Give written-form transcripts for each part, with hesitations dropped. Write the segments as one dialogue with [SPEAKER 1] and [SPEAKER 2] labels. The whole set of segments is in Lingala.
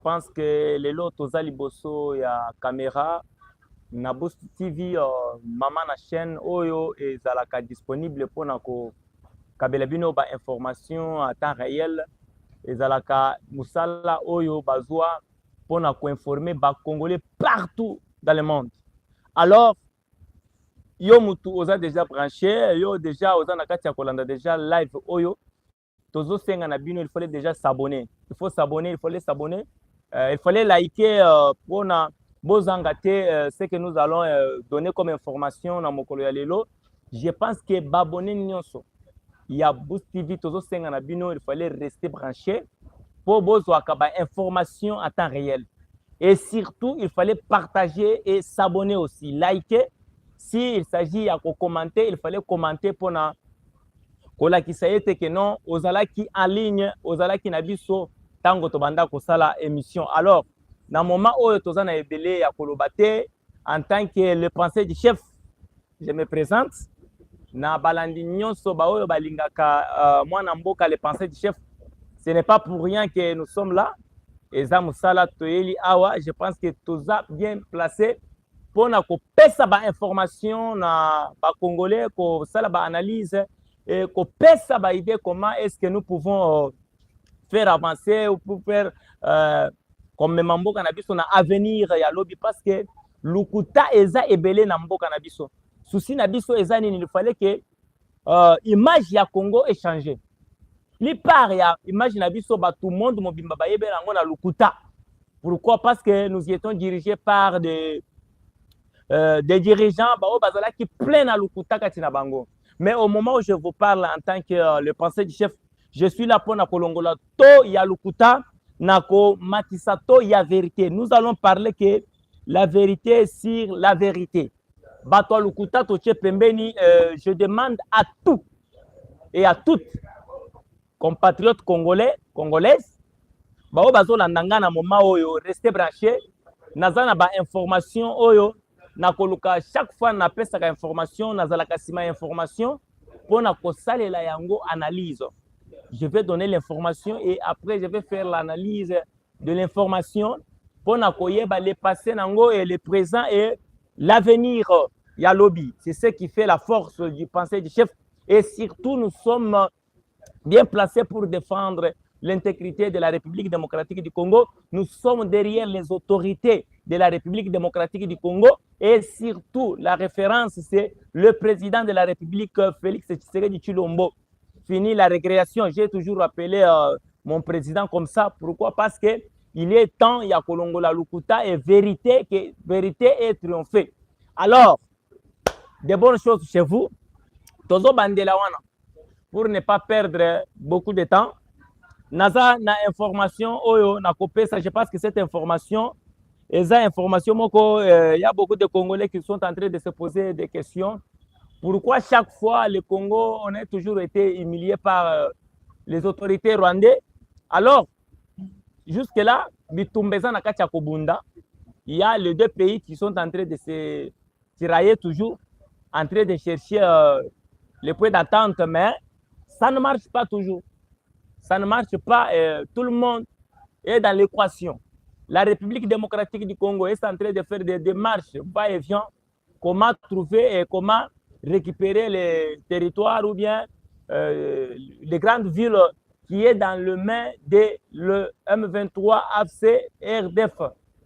[SPEAKER 1] pense que les lots toza liboso ya caméra na Boost TV mama na chaîne oyo ezalaka disponible mpona kokabela bino ba information à temps réel ezalaka musala oyo bazwa mpona koinformer ba congolais partout dans le monde. Alors yo mutu oza déjà branché, yo déjà oza na kati ya kolanda déjà live oyo tozosenga na bino, il fallait déjà s'abonner. Il faut s'abonner, il fallait s'abonner. Il fallait liker pour bozanga te ce que nous allons donner comme information dans mokolo ya lelo. Je pense que babonner nyonso ya Boost TV tozosenga na bino, il fallait rester branché pour bozwa ka ba information à temps réel. Et surtout, il fallait partager et s'abonner aussi, liker. S'il s'agit à commenter, il fallait commenter pour na kolakisa ete ke non ozalaki en ligne ozalaki na biso tango tobanda kosala émission. Alors na moment oyo toza na ebele ya koloba te en tant que le penseur du chef, je me présente na balandi nyonso ba oyo balingaka mwana mboka le penseur du chef. Ce n'est pas pour rien que nous sommes là. Eza musala toyeli awa, je pense que toza bien placé pour na kopesa ba information na ba congolais ko sala ba analyse et qu'on pèse ça idée comment est-ce que nous pouvons faire avancer ou pour faire comme mambo cannabis on a avenir ya lobby parce que lukuta eza ebele na mboka na biso souci na biso eza nini il fallait que image ya Congo ait changé plupart ya image na biso ba tout le monde mobimba ba yebela ngo na lukuta. Pourquoi? Parce que nous y étions dirigés par des dirigeants bazala qui plein na lukuta katina bango. Mais au moment où je vous parle en tant que le penseur du chef, je suis là pour Nakolongola to ya lukuta nako matisato ya vérité. Nous allons parler que la vérité sur la vérité. Bato lukuta to pembeni, je demande à tous et à toutes compatriotes congolais, congolaises, bao bazo landanga na moment oyo restez branchés, nazana ba information oyo nakoluka chaque fois na pesaka information nazalaka sima information pour na kosalela yango analyse. Je vais donner l'information et après je vais faire l'analyse de l'information pour na koyeba le passé nango et le présent et l'avenir ya lobby. C'est ce qui fait la force du pensée du chef et surtout nous sommes bien placés pour défendre l'intégrité de la République démocratique du Congo. Nous sommes derrière les autorités de la République démocratique du Congo et surtout la référence c'est le président de la République Félix Tshisekedi Tshilombo. Fini la récréation, j'ai toujours appelé mon président comme ça. Pourquoi? Parce que il est temps ya kolongola lukuta et vérité est triomphée. Alors de bonnes choses chez vous. Tozo bandela wana pour ne pas perdre beaucoup de temps. Naza na information oyo na kopesa, je pense que cette information eza information moko y a beaucoup de Congolais qui sont en train de se poser des questions. Pourquoi chaque fois le Congo on a toujours été humilié par les autorités rwandaises? Alors jusque là bitumbeza na kati ya kobunda, il y a les deux pays qui sont en train de se tirailler toujours, en train de chercher les points d'attente, mais ça ne marche pas toujours. Ça ne marche pas, tout le monde est dans l'équation. La République démocratique du Congo est en train de faire des démarches va-et-vient, comment trouver et comment récupérer les territoires ou bien les grandes villes qui est dans le main de le M23 AFC RDF,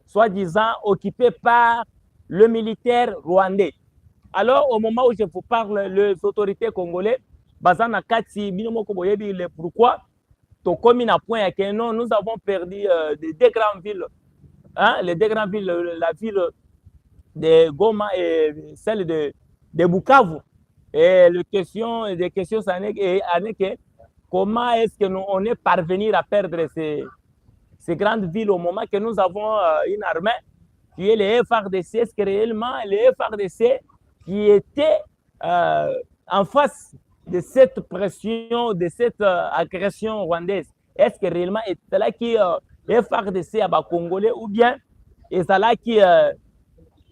[SPEAKER 1] soi-disant occupé par le militaire rwandais. Alors au moment où je vous parle, les autorités congolaises, Bazana Kati, pourquoi Tokomi na point que non, nous avons perdu des deux grandes villes, hein, les deux grandes villes, la ville de Goma et celle de Bukavu. Et les questions ça que comment est-ce que nous on est parvenu à perdre ces grandes villes au moment que nous avons une armée qui est le FARDC? Est-ce que réellement le FARDC qui était en face de cette pression, de cette agression rwandaise, est-ce que réellement c'est là qui est FARDC à Congolais ou bien c'est là qui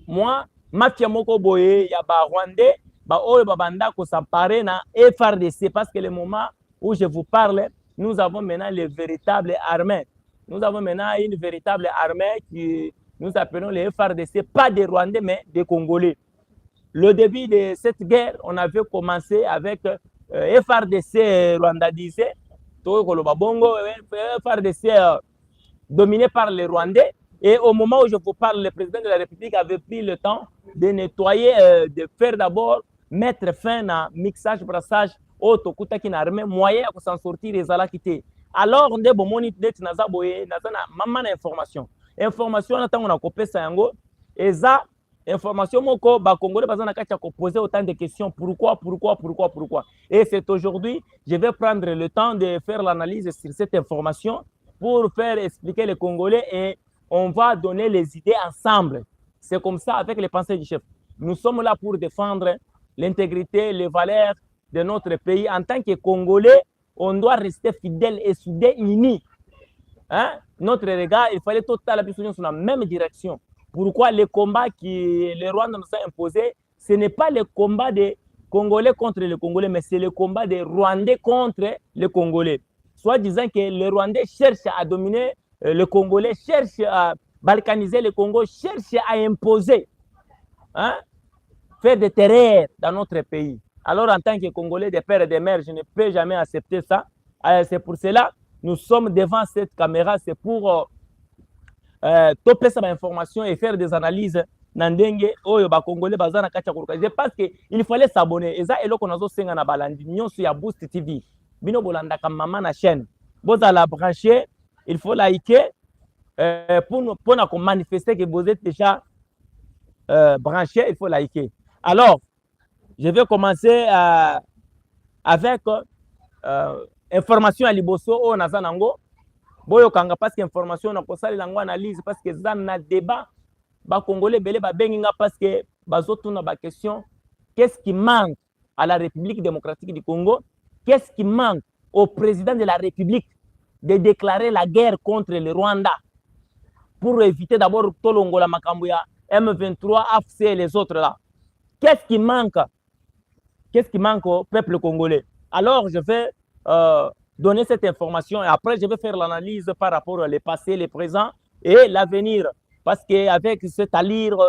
[SPEAKER 1] moi mafia moko boye ya ba Rwandais ba oyo ba banda ko s'emparer na FARDC parce que le moment où je vous parle nous avons maintenant les véritables armées Nous avons maintenant une véritable armée qui nous appelons les FARDC, pas des Rwandais, mais des Congolais. Le début de cette guerre, on avait commencé avec FARDC rwandais, FARDC dominé par les Rwandais. Et au moment où je vous parle, le président de la République avait pris le temps de nettoyer, de faire d'abord mettre fin à mixage, brassage, auto qui n'a armé moyen pour s'en sortir les alakité. Alors, on a moni net naza boye naza na maman information. Information na tango na kopesa yango eza information moko ba congolais bazana kacha ko poser autant de questions pourquoi. Et c'est aujourd'hui, je vais prendre le temps de faire l'analyse sur cette information pour faire expliquer les Congolais et on va donner les idées ensemble. C'est comme ça avec les pensées du chef. Nous sommes là pour défendre l'intégrité, les valeurs de notre pays. En tant que Congolais, on doit rester fidèle et soudé, unis. Hein? Notre regard, il fallait totalement sur la même direction. Pourquoi les combats que les Rwandais nous ont imposés, ce n'est pas le combat des Congolais contre les Congolais, mais c'est le combat des Rwandais contre les Congolais. Soit disant que les Rwandais cherchent à dominer le Congolais, cherchent à balkaniser le Congo, cherchent à imposer, hein, faire des terreurs dans notre pays. Alors, en tant que Congolais de père et de mère, je ne peux jamais accepter ça. C'est pour cela que nous sommes devant cette caméra, c'est pour toper cette information et faire des analyses. Je pense qu'il fallait s'abonner. Et ça, c'est ce qu'on a fait dans Balandi. Nous sommes Boost TV. Bino bolanda comme maman na chaîne. Vous allez brancher, il faut liker pour manifester que vous êtes déjà branché, il faut liker. Alors, je vais commencer avec information à Liboso au Nazanango. Boyo kanga parce que information na kosali lango analyse parce que ça na débat ba congolais belé ba benginga parce que bazoto na ba question qu'est-ce qui manque à la République démocratique du Congo? Qu'est-ce qui manque au président de la République de déclarer la guerre contre le Rwanda pour éviter d'abord Tolongola Makambuya, M23, AFC et les autres là? Qu'est-ce qui manque? Qu'est-ce qui manque au peuple congolais? Alors, je vais donner cette information et après, je vais faire l'analyse par rapport au passé, le présent et l'avenir. Parce qu'avec cette allure,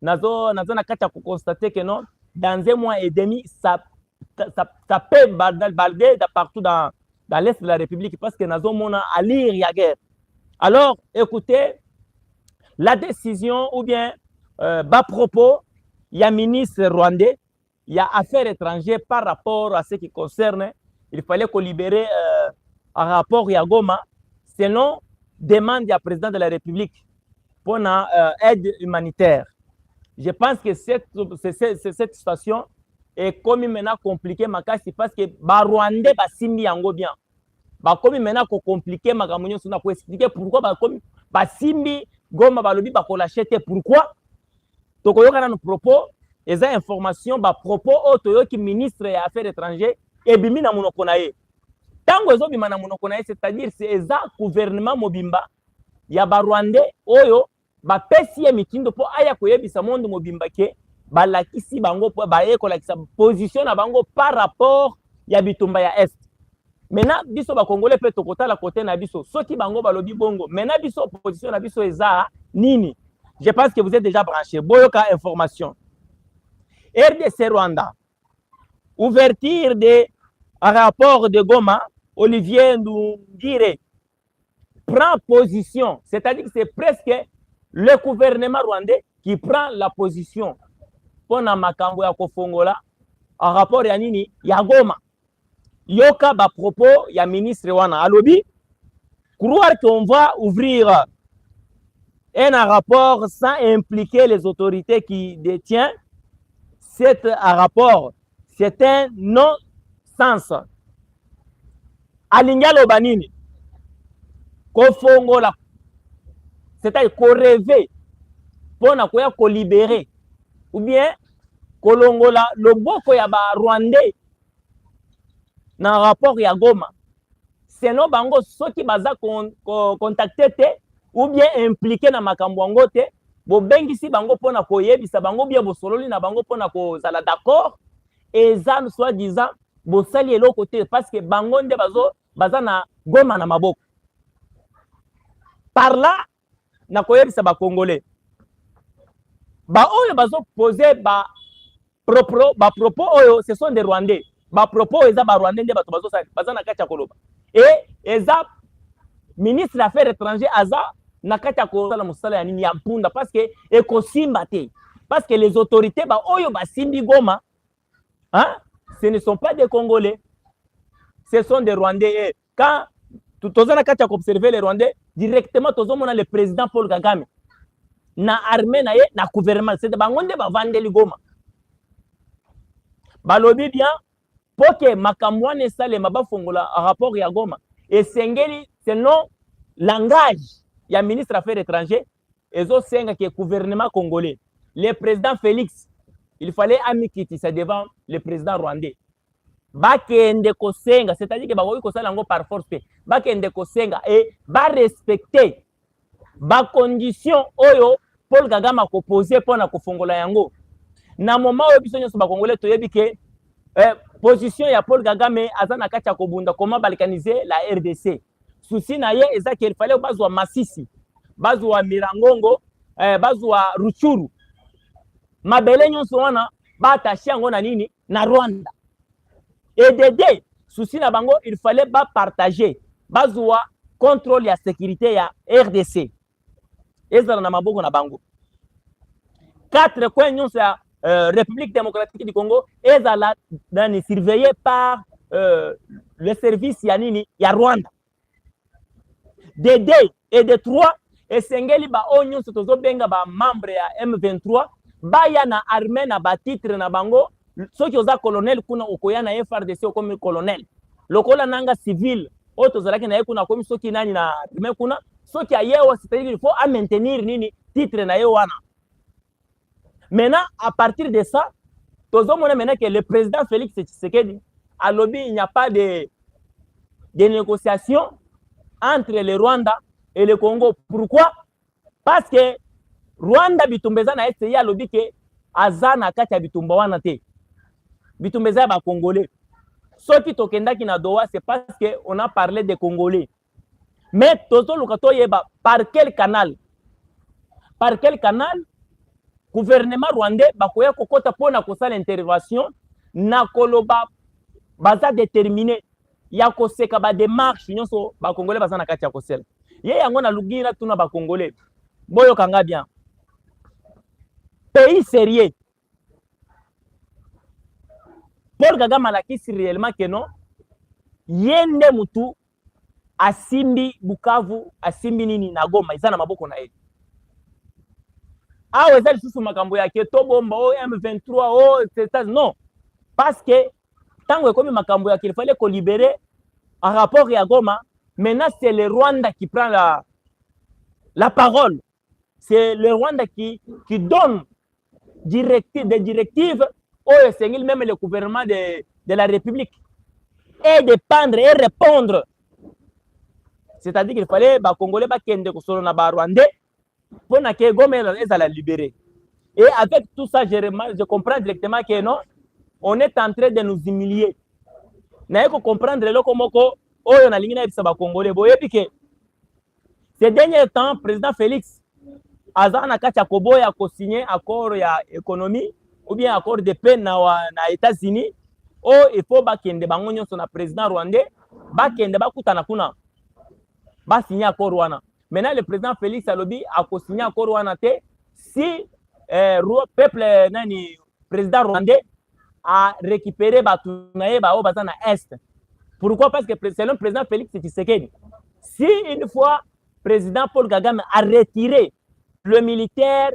[SPEAKER 1] Nazo n'a qu'à constater que non, dans un mois et demi, ça peut balder partout dans l'Est de la République parce que Nazo mona allure ya guerre. Alors, écoutez, la décision ou bien bas propos, il y a ministre rwandais, il y a affaires étrangères par rapport à ce qui concerne, il fallait qu'on libère un rapport à Goma, selon demande du président de la République pour une aide humanitaire. Je pense que cette situation est comme maintenant compliquée, parce que les Rwandais basimbi yango bien. Comme maintenant compliqué, pour expliquer pourquoi basimbi Goma balobi bakolachete pourquoi. Donc, il y a un propos, et des informations, des propos auto qui ministre des Affaires étrangères et bimi na monokonaye. Tango zo bima na monokonaye, c'est-à-dire c'est le gouvernement mobimba, il y a ba Rwandais oyo ba pesi ya mitindo po aya koyebisa monde mobimba ke balakisi bango po ba ekolakisa position na bango par rapport ya bitumba ya est. Maintenant biso ba congolais pe tokota la côté na biso soki bango balobi bongo. Maintenant biso position na biso eza nini? Je pense que vous êtes déjà branchés. Boyoka information. RDC Rwanda. Ouverture de rapport de Goma, Olivier Ndoungire prend position. C'est-à-dire que c'est presque le gouvernement rwandais qui prend la position pour na makambo ya kofongola en rapport ya nini ya Goma. Yoka ba propos ya ministre wana alobi croire qu'on va ouvrir un rapport sans impliquer les autorités qui détiennent cet rapport. C'est un non-sens. Alingalo banini, kofongola, c'est-à-dire qu'on rêve pour na koya ko libérer, ou bien kolongola loboko ya ba Rwandais na rapport ya Goma. Sinon bango soki baza contacté te ou bien impliqué na makambo yango te, bo bengisi bango pona koyebisa bango bien bo sololi na bango pona ko zala d'accord et ça soit disant bo sali eloko te parce que bango nde baza na Goma na maboko. par là na koyebisa ba congolais ba oyo bazo poser ba propos oyo ce sont des rwandais ba propos eza ba rwandais nde bato baza na kati ya koloba et eza ministre des affaires étrangères aza na kati ya kosala mosala ya nini ya mpunda parce que ekosimba te parce que les autorités ba oyo basimbi Goma hein, ce ne sont pas des Congolais, ce sont des Rwandais. Et quand toza na kati ya observer les Rwandais directement tozomona le président Paul Kagame na armée na ye na gouvernement c'est bango nde bavandeli Goma balobi bien pour que makambo wana esalema bafongola rapport ya Goma esengeli selon langage ya ministre affaires étrangères ezosenga ke gouvernement congolais le président Félix il fallait amikitisa devant le président rwandais bakende kosenga c'est-à-dire que bakoki kosala yango par force pe bakende kosenga et ba respecter ba condition oyo Paul Kagame akopose pona kofongola yango na moment oyo biso nyonso bakongolais toyebi ke position ya Paul Kagame aza na kati ya kobunda comment balkaniser la RDC souci na ye eza qu'il fallait bazwa Masisi bazwa Mirangongo bazwa Ruchuru mabele nyonso wana batashi yango na nini na Rwanda et de souci na bango il fallait ba partager bazwa contrôle ya sécurité ya RDC ezala na maboko na bango 4 coins nyonso ya République démocratique du Congo ezala nani surveillé par le service ya nini ya Rwanda de 2 et de 3 esengeli ba onyo sotozo benga ba membre ya M23 baya na armée na ba titre na bango soki oza colonel kuna okoya na FRDC comme colonel lokola nanga civil oto zalaki na kuna komi soki nani na armée kuna soki ayewa c'est-à-dire il faut à maintenir nini titre na yewana. Maintenant à partir de ça tozo mona maintenant que le président Félix Tshisekedi a lobby il n'y a pas de négociations entre le Rwanda et le Congo. Pourquoi? Parce que Rwanda bitumbeza na este ya lobby ke azana kati ya bitumba wana te. Bitumbeza ba Congolais. Soki tokenda ki na Doha c'est parce que on a parlé des Congolais. Mais tozo lukato yeba par quel canal? Par quel canal gouvernement rwandais bakoya kokota pona kosala intervention na koloba baza déterminé ya koseka ba démarche nyonso ba Congolais baza na kati ya kosela. Ye yango na lugira tuna ba Congolais. Boyo kanga bien. Pays sérieux. Paul Kagame alakisi réellement que non. Yende mutu asimbi Bukavu, asimbi nini na Goma, izana maboko na ye. Ah, ezali susu makambo ya ke to bomba o M23 o etc. Non. Parce que tango ekomi makambo ya qu'il fallait qu'on libérer un rapport ya Goma, maintenant c'est le Rwanda qui prend la parole. C'est le Rwanda qui donne des directives au Seigneur, même le gouvernement de la République, et de prendre et répondre. C'est-à-dire qu'il fallait les Congolais kende kosolo na ba Rwandais pour que Goma la libérer. Et avec tout ça, je comprends directement que non, on est en train de nous humilier. Na yeko comprendre le komoko oyo na lingina bisa ba Congolais boyebi ke ces derniers temps président Félix azana kati ya koboya ko signer accord ya économie ou bien accord de paix na États-Unis o il faut ba kende bango nyonso na président rwandais ba kende ba kutana kuna ba signer accord wana. Maintenant le président Félix alobi a ko signer accord wana te si peuple nani président rwandais a récupéré Batunaye Bao Bazana Est. Pourquoi? Parce que selon le président Félix Tshisekedi, si une fois le président Paul Kagame a retiré le militaire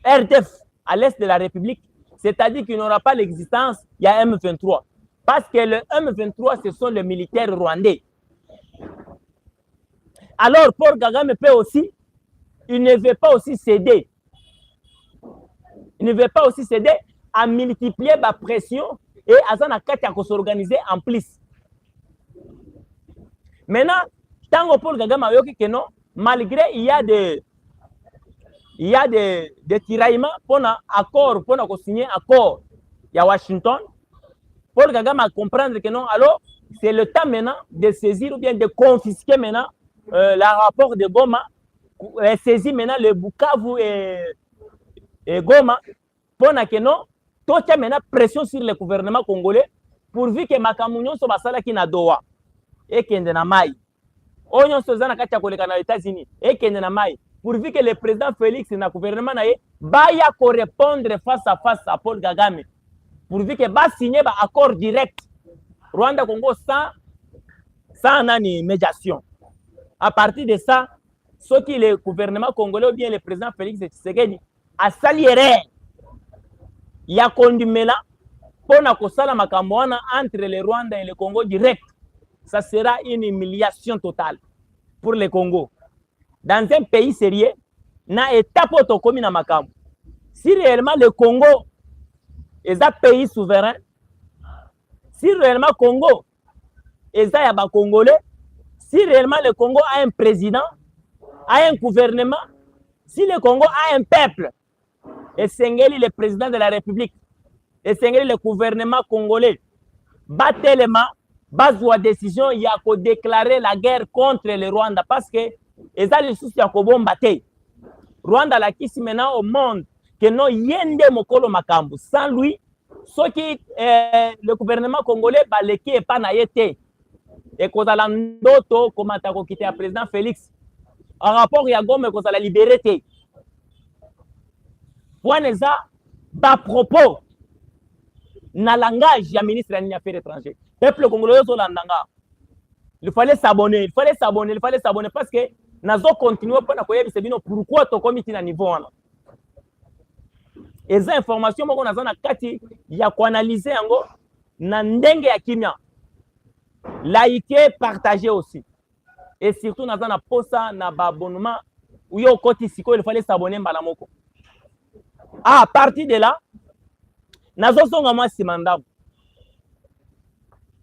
[SPEAKER 1] RDF à l'est de la République, c'est-à-dire qu'il n'aura pas l'existence, il y a M23. Parce que le M23, ce sont les militaires rwandais. Alors Paul Kagame peut aussi, il ne veut pas aussi céder. Il ne veut pas aussi céder à multiplier la pression et à s'organiser en plus. Maintenant, tant que Paul Kagame a dit que non, malgré il y a des tiraillements pour un accord, pour signer un accord, il y a Washington, Paul Kagame a comprendre que non, alors c'est le temps maintenant de saisir ou bien de confisquer maintenant le rapport de Goma saisi maintenant le Bukavu et Goma pour que non tout maintenant pression sur le gouvernement congolais pourvu que makambo nyonso basalaki na Doha ekende na mai oyo nyonso eza na kati ya koleka na États-Unis ekende na mai pourvu que le président Félix na gouvernement na ye baya korépondre face à face à Paul Kagame pourvu que basigner ba accord direct Rwanda Congo sans nani médiation. À partir de ça, ce qui le gouvernement congolais ou bien le président Félix Tshisekedi a saliéré il y a condimela pour na kosala makambo wana entre le Rwanda et le Congo direct. Ça sera une humiliation totale pour le Congo. Dans un pays sérieux, na étape otokomi na makambo. Si réellement le Congo est un pays souverain, si réellement le Congo est un Congolais, si réellement le Congo a un président, a un gouvernement, si le Congo a un peuple, et Sengeli le président de la République, et Sengeli le gouvernement congolais, batelema, bazwa décision, il y a qu'à déclarer la guerre contre le Rwanda parce que les les soucis à combattre. Rwanda la kisi maintenant au monde que non yende mokolo makambu. Sans lui, ce qui le gouvernement congolais baleki et pas naïté. Et qu'on a l'andoto comme attaque quitté le président Félix en rapport à Goma qu'on a la liberté. Point ça, bas propos na langage ya ministre des Affaires étrangères. Peuple congolais au landanga. Il fallait s'abonner parce que nazo continuer pour na koyebi sebino pourquoi to comité na niveau wana. Et ces informations moko nazo na kati ya ko analyser yango na ndenge ya kimia. Liker, partager aussi. Et surtout nazo na posa na ba abonnement ou yo koti siko il fallait s'abonner mbala moko. À partir de là, nazo songa moi simandabu.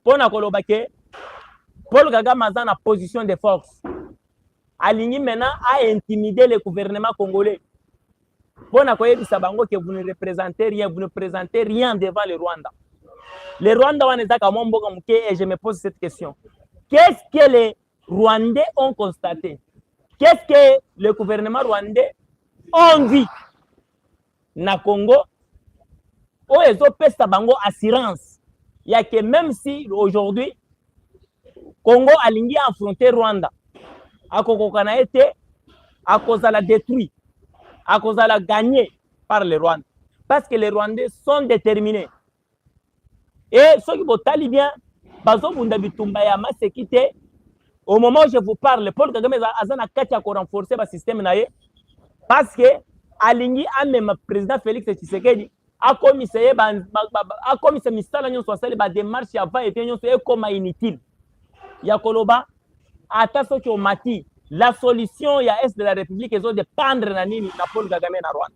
[SPEAKER 1] Pour na koloba ke Paul Kagame a en position de force. Aligné maintenant à intimider le gouvernement congolais. Pour na koyebi sabango que vous ne représentez rien, vous ne présentez rien devant le Rwanda. Le Rwanda wanezaka momboka muke et je me pose cette question. Qu'est-ce que les Rwandais ont constaté? Qu'est-ce que le gouvernement rwandais ont dit na Congo? Oh, ils ont payé sabango assurance. Il y a que même si aujourd'hui Congo a lingi affronter Rwanda, à Congo a été à cause de la détruit, à cause de la gagné par les Rwandais, parce que les Rwandais sont déterminés. Et ceux qui vont bien, bazo bunda bitumba ya masekite. Au moment où je vous parle, Paul Kagame azana kati ya ko renforcer ba système na ye, parce que alingi a même président Félix Tshisekedi a commissaire a commissaire misala nyonso asali ba démarche ya va et nyonso e comme inutile. Ya koloba ata soki o mati la solution ya est de la République ezo dépendre na nini na Paul Kagame na Rwanda.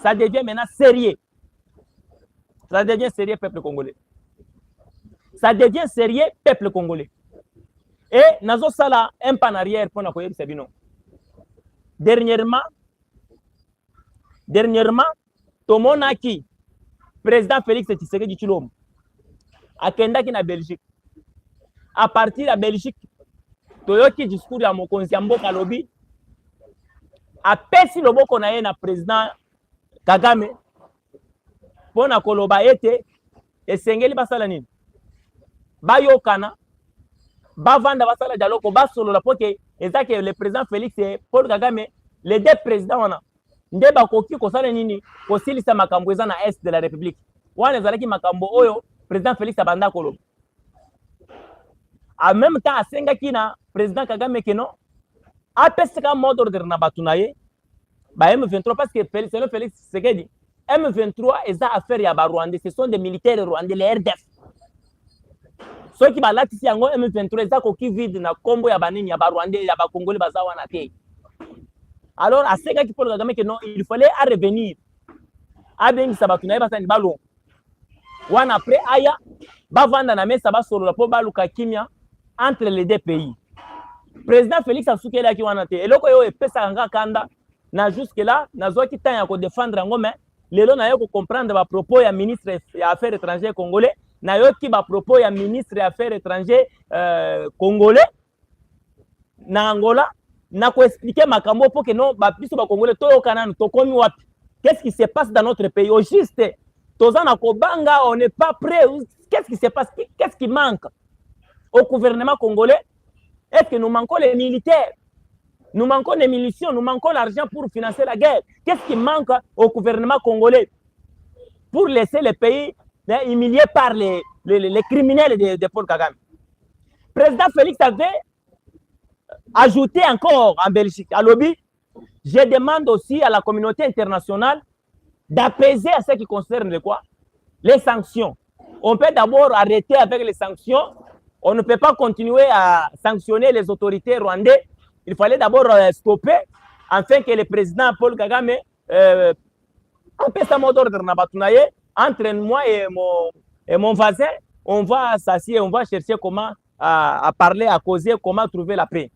[SPEAKER 1] Ça devient maintenant sérieux. Ça devient sérieux peuple congolais. Ça devient sérieux peuple congolais. Et nazo sala un pas en arrière pour na koyebi sabino. Dernièrement tomonaki président Félix Tshisekedi Tshilombo akendaki na Belgique. À partir de la Belgique, toyoki discours ya mokonzi ya mboka lobi apesi loboko na ye na président Kagame pona koloba ete esengeli basala nini bayokana bavanda basala dialogue basolola poke ezake le président Félix et Paul Kagame les deux présidents wana nde bakoki kosala nini kosilisa makambo eza na est de la République wana ezalaki makambo oyo président Félix abanda koloba. En même temps, asengaki na président Kagame keno apesika mot d'ordre na batunaye ba M23 parce que selon Félix Tshisekedi M23 eza affaire ya ba Rwandais, ce sont des militaires rwandais les RDF. Ceux qui balati si yango M23 eza koki vide na kombo ya banini ya ba Rwandais ya ba Congolais bazawa na te. Alors asengaki Paul Kagame keno il fallait à revenir a bengi sabatunaye basani balo wana après aya bavanda na mesa basolo la po baluka kimia entre les deux pays. Président Félix Tshisekedi qui wana te eloko yo epesa nga kanda na jusque là nazo ki tanya ko défendre ngo mais lelo na yo ko comprendre ba propos ya ministre ya affaires étrangères congolais na yo ki ba propos ya ministre ya affaires étrangères congolais na Angola na expliquer makambo pour que non ba biso ba congolais to kanana to komi wapi. Qu'est-ce qui se passe dans notre pays? Au juste, Tozana Kobanga, on n'est pas prêt. Qu'est-ce qui se passe? Qu'est-ce qui manque au gouvernement congolais? Est-ce que nous manquons les militaires? Nous manquons les munitions, nous manquons l'argent pour financer la guerre. Qu'est-ce qui manque au gouvernement congolais pour laisser le pays humilié par les criminels de Paul Kagame? Président Félix avait ajouté encore en Belgique, à lobby, je demande aussi à la communauté internationale d'apaiser à ce qui concerne quoi? Les sanctions. On peut d'abord arrêter avec les sanctions. On ne peut pas continuer à sanctionner les autorités rwandaises. Il fallait d'abord stopper afin que le président Paul Kagame empêche sa mot d'ordre entre moi et mon voisin. On va s'asseoir, on va chercher comment à parler, à causer, comment trouver la paix.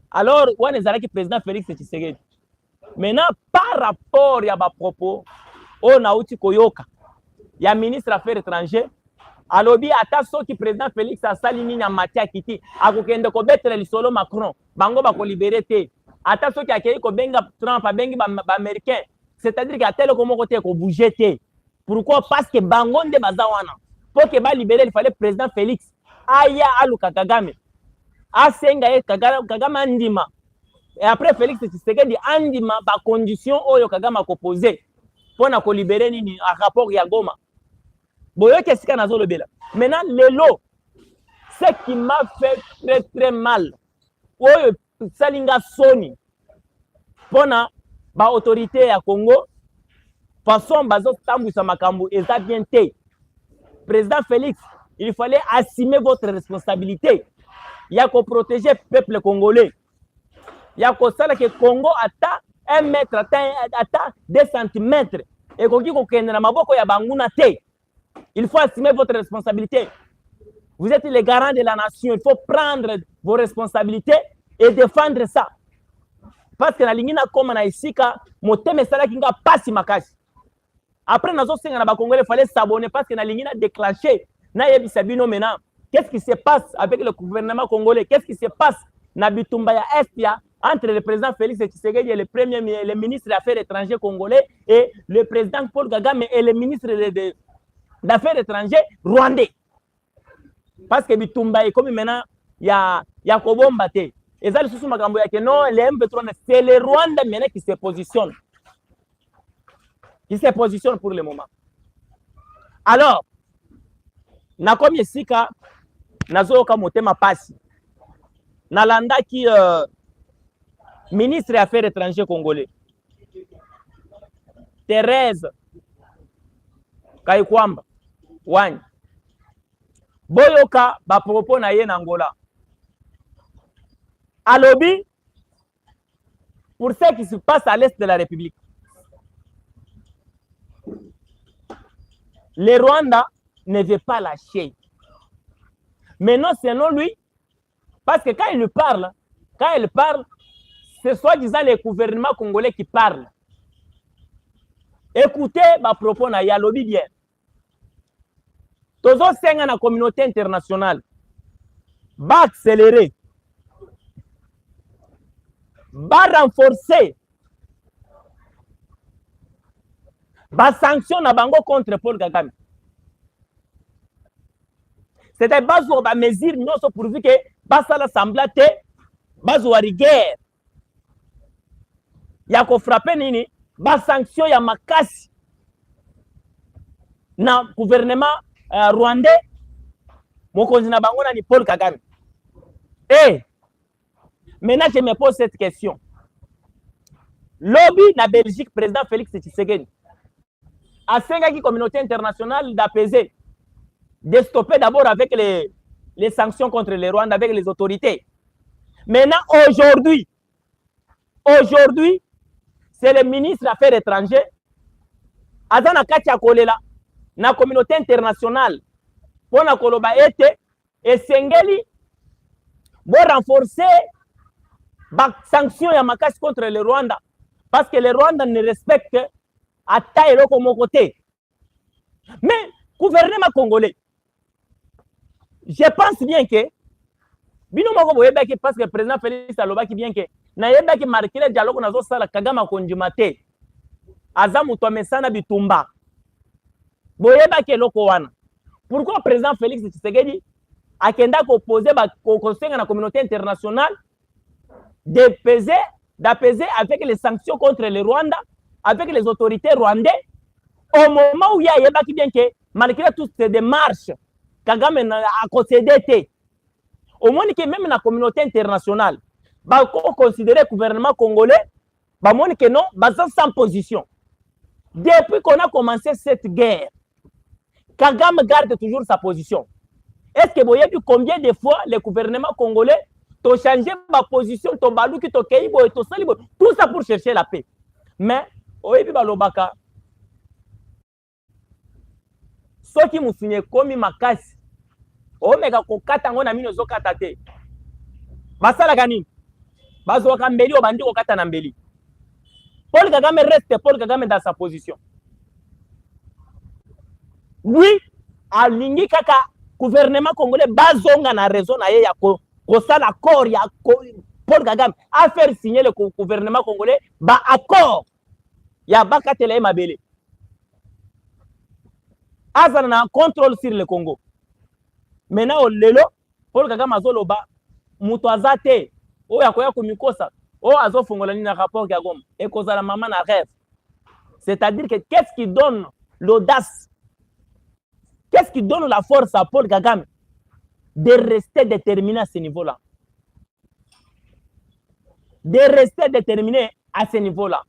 [SPEAKER 1] Alors, on est avec le président Félix Tshisekedi. Maintenant, par rapport à ma propos, on a outi koyoka. Il y a ministre des Affaires étrangères. Alors, il y a qui président Félix a salini na matia kiti. A kokende ko betre li solo Macron. Bango ba ko libérer te. Ata so ki akei ko benga Trump, a bengi ba américain. C'est-à-dire que tel ko moko te ko bouger te. Pourquoi? Parce que bango nde bazawana. Pour que ba libérer, il fallait président Félix aya aluka Kagame. Asenga Kagame andima. Et après Félix Tshisekedi andima ba condition oyo Kagame a proposé pour na ko libérer nini a rapport ya Goma. Boyo kesika nazo lobela. Maintenant lelo ce qui m'a fait très très mal oyo salinga soni pona ba autorité ya Congo façon bazo tambwisa makambo eza bien te. Président Félix, il fallait assumer votre responsabilité. Il y a qu'à protéger le peuple congolais. Il y a qu'à savoir que le Congo atteint 1 mètre, atteint 2 centimètres. Et il faut assumer votre responsabilité. Vous êtes les garants de la nation. Il faut prendre vos responsabilités et défendre ça. Parce que la ligne comme na isika, moteme sala kinga pasi makasi. Après, il fallait s'abonner parce que la ligne a déclenché. Maintenant, qu'est-ce qui se passe avec le gouvernement congolais? Qu'est-ce qui se passe Nabitumbaya Estia entre le président Félix Tshisekedi et le ministre des Affaires étrangères congolais et le président Paul Kagame et le ministre des Affaires étrangères rwandais? Parce que Bitumbaye, comme maintenant, il y a Kobombate. Et ça, non, les MP3, c'est le Rwanda maintenant qui se positionne. Qui se positionne pour le moment. Alors, na comme yesika nazoka motema pasi nalanda ki ministre des Affaires étrangères congolais Thérèse Kaikwamba Wany boyoka ba propos na ye na Angola alobi pour ce qui se passe à l'est de la République. Le Rwanda ne veut pas lâcher. Mais non, selon lui, parce que quand il parle, c'est soi-disant le gouvernement congolais qui parle. Écoutez ma propos na yalobi bien. Tozo senga na communauté internationale. Va accélérer. Va renforcer. Va sanctionner na bango contre Paul Kagame. C'est-à-dire bazo ba mesure nyonso pourvu que basala semblate bazo wa rigueur. Ya ko frapper nini ba sanction ya makasi na gouvernement rwandais mokonzi na bango na ni Paul Kagame. Et maintenant je me pose cette question. Lobby na Belgique, président Félix Tshisekedi a senga qui communauté internationale d'apaiser, de stopper d'abord avec les sanctions contre les Rwandais, avec les autorités. Maintenant, aujourd'hui, c'est le ministre des Affaires étrangères, Azana Katia Kolela, na communauté internationale, pour la Koloba ete, et Sengeli, pour renforcer les sanctions contre le Rwanda, parce que le Rwanda ne respecte à taille comme côté. Mais, gouvernement congolais, je pense bien que, parce que le président Félix Aloba qui bien que nayebaki marquer dialogue nazo sala Kagame akondima te aza muto amesana bitumba boyebaki eloko wana. Pourquoi le président Félix Tshisekedi akenda koposer kosenga na communauté internationale d'apaiser avec les sanctions contre le Rwanda, avec les autorités rwandaises, au moment où il y a bien que malgré toutes ces démarches, Kagame a concédé. Au moins que même la communauté internationale, va considérer le gouvernement congolais, va moins que non, va sans position. Depuis qu'on a commencé cette guerre, Kagame garde toujours sa position. Est-ce que vous voyez combien de fois le gouvernement congolais a changé ma position, tout ça pour chercher la paix. Mais, oyebi balobaka, ceux qui m'ont signé comme makasi, omeka kokata ngona mino zokata te. Basala gani? Bazoka mbeli obandi kokata na mbeli. Paul Kagame reste Paul Kagame dans sa position. Oui, alingi kaka gouvernement congolais bazonga na raison na ye ya kosala accord ya Paul Kagame a faire signer le gouvernement congolais ba accord ya bakatela mabele. Azana na contrôle sur le Congo. Maintenant lelo Paul Kagame azoloba muto azate o yakoya kumikosa o azofungola ni na rapport ya Goma et kozala mama na rêve. C'est-à-dire que qu'est-ce qui donne l'audace? Qu'est-ce qui donne la force à Paul Kagame de rester déterminé à ce niveau-là? De rester déterminé à ce niveau-là.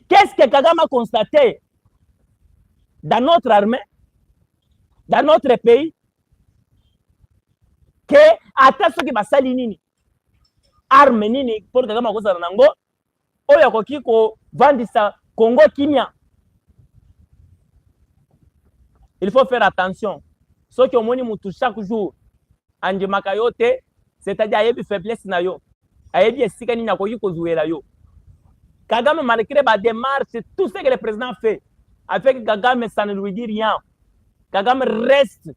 [SPEAKER 1] Qu'est-ce que Kagame a constaté dans notre armée, dans notre pays, que ata soki basali nini arme nini Paul Kagame akozala nango oyo akoki ko vandisa Congo kimia. Il faut faire attention. Ceux qui ont moni mutu chaque jour andimaka yo te, c'est-à-dire ayebi faiblesse na yo, ayebi esika nini akoki kozuela yo. Kagame malgré ba démarche, tout ce que le président fait, avec Kagame ça ne lui dit rien. Kagame reste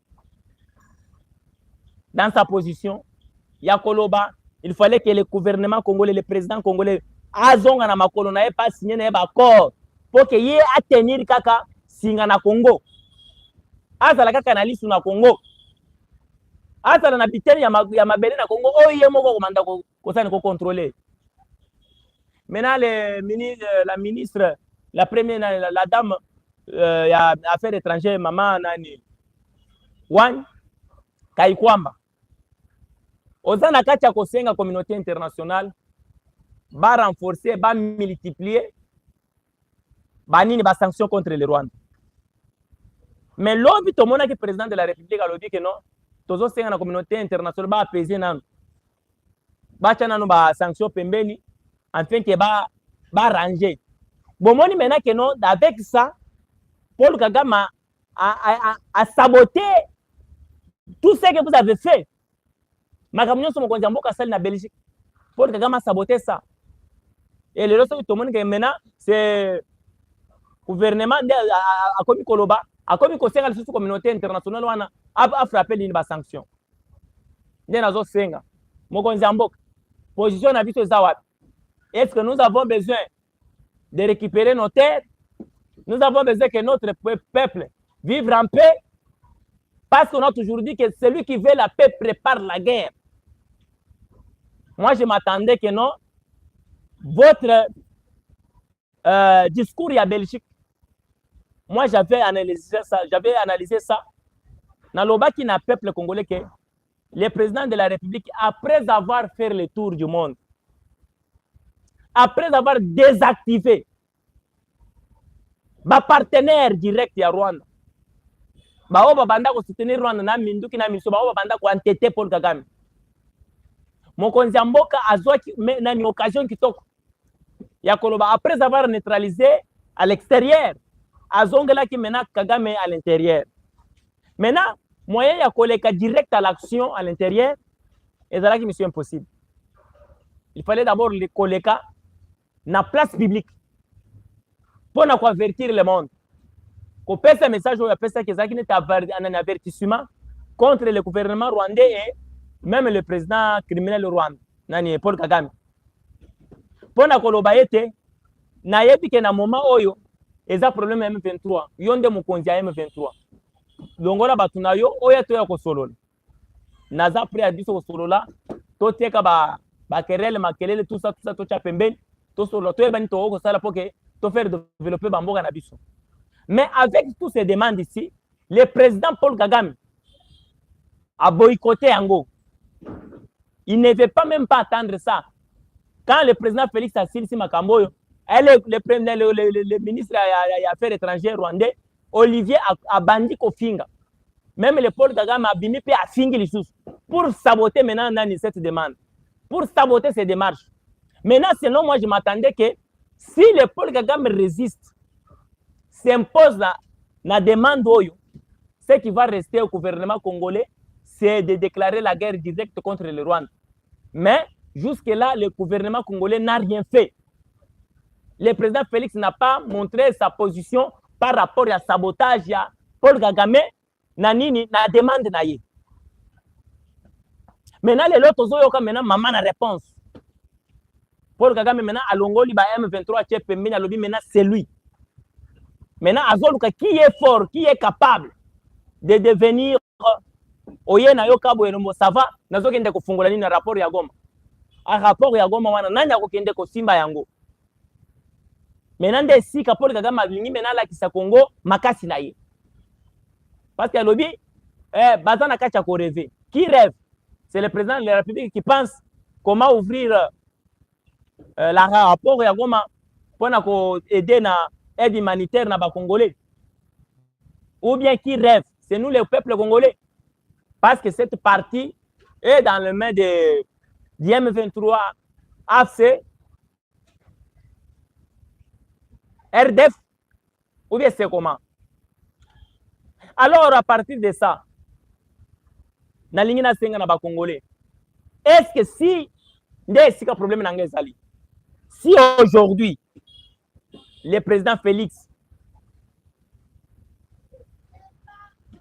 [SPEAKER 1] dans sa position. Yakoloba, il fallait que le gouvernement congolais, le président congolais, azonga na makolo na pas signé na accord pour que y a tenir kaka singa na Congo. Azala kaka na lisu na Congo. Azala na biteni ya mabele na Congo. Oye moko komanda ko sani ko contrôler. Maintenant la ministre, la première, la dame ya affaires étrangères, maman nani Wany Kaikwamba. Ozana kati ya kosenga communauté internationale ba renforcer, ba multiplier ba nini ba sanctions contre le Rwanda. Mais l'objet tout monde qui président de la République a dit que non, tozo senga na communauté internationale ba apaiser nanu. Ba chana no ba sanctions pembeni afin que ba ranger. Bon moni maintenant que non, avec ça Paul Kagame a saboté tout ce que vous avez fait. Ma camion sur mon compte en Sali na Belgique. Paul Kagame a saboté ça. Et le reste de tout le monde que maintenant c'est gouvernement a commis Koloba, a commis conseil à la communauté internationale wana a frappé les sanctions. Ndenazo senga. Mon compte en position na biso zawa. Est-ce que nous avons besoin de récupérer nos terres? Nous avons besoin que notre peuple vive en paix. Parce qu'on a toujours dit que celui qui veut la paix prépare la guerre. Moi, je m'attendais que non. Votre discours à Belgique, moi, j'avais analysé ça. Dans le bas qui n'a peuple congolais que le président de la République, après avoir fait le tour du monde, après avoir désactivé ba partenaire direct ya Rwanda, ba o babanda ko soutenir Rwanda na minduki na miso, ba o babanda ko entêter Paul Kagame. Mokonzi ya mboka azwaki na ni occasion kitoko ya koloba après avoir neutralisé à l'extérieur, azongela ki mena Kagame à l'intérieur. Maintenant, moyen ya koleka direct à l'action à l'intérieur, ezalaki mission impossible. Il fallait d'abord les koleka na place publique pour na avertir le monde. Ko pesa message ou ya pesa kezaki ne un avertissement contre le gouvernement rwandais et même le président criminel Rwanda nani Paul Kagame pona koloba ete na yebi ke na moment oyo eza problème M23 yo nde mokonzi ya M23 longola bato na yo oyo toya kosolola naza prêt à biso kosolola toteka bakerele makelele tout ça totya pembeni tosolola toyebani toko kosala po ke tofaire développer bamboka na biso. Mais avec toutes ces demandes ici, le président Paul Kagame a boycotté Yango. Il ne veut pas même pas attendre ça. Quand le président Félix Assilisi Makamboyo, le ministre des Affaires étrangères rwandais, Olivier a bandi Kofinga. Même le Paul Kagame a bimi à Fingi les sous pour saboter maintenant cette demande, pour saboter ces démarches. Maintenant, sinon, moi, je m'attendais que si le Paul Kagame résiste, s'impose la demande oyo, ce qui va rester au gouvernement congolais, c'est de déclarer la guerre directe contre le Rwanda. Mais jusque-là, le gouvernement congolais n'a rien fait. Le président Félix n'a pas montré sa position par rapport à sabotage à Paul Kagame na nini na demande na ye. Maintenant, les autres oyoka maintenant maman na réponse. Paul Kagame maintenant alongoli ba M23 chef mena lobi maintenant c'est lui. Maintenant, Azoluka, qui est fort, qui est capable de devenir oye na yo kabo enombo ça va nazo kende ko fungola ni na rapport ya Goma. A rapport ya Goma wana nani ako kende ko simba yango. Maintenant nde si ka Paul Kagame alingi maintenant la kisa Congo makasi na ye. Parce que lobi bazana kacha ko rêver. Qui rêve? C'est le président de la République qui pense comment ouvrir la rapport ya Goma pour na ko aider na aide humanitaire na ba Congolais. Ou bien qui rêve? C'est nous le peuple congolais. Parce que cette partie est dans les mains de M23, AC, RDF, ou bien c'est comment? Alors, à partir de ça, Nalingina Senga na ba Congolais, est-ce que si, c'est un problème n'angezali, si aujourd'hui, le président Félix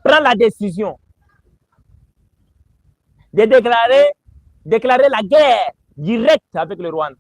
[SPEAKER 1] prend la décision de déclarer la guerre directe avec le Rwanda,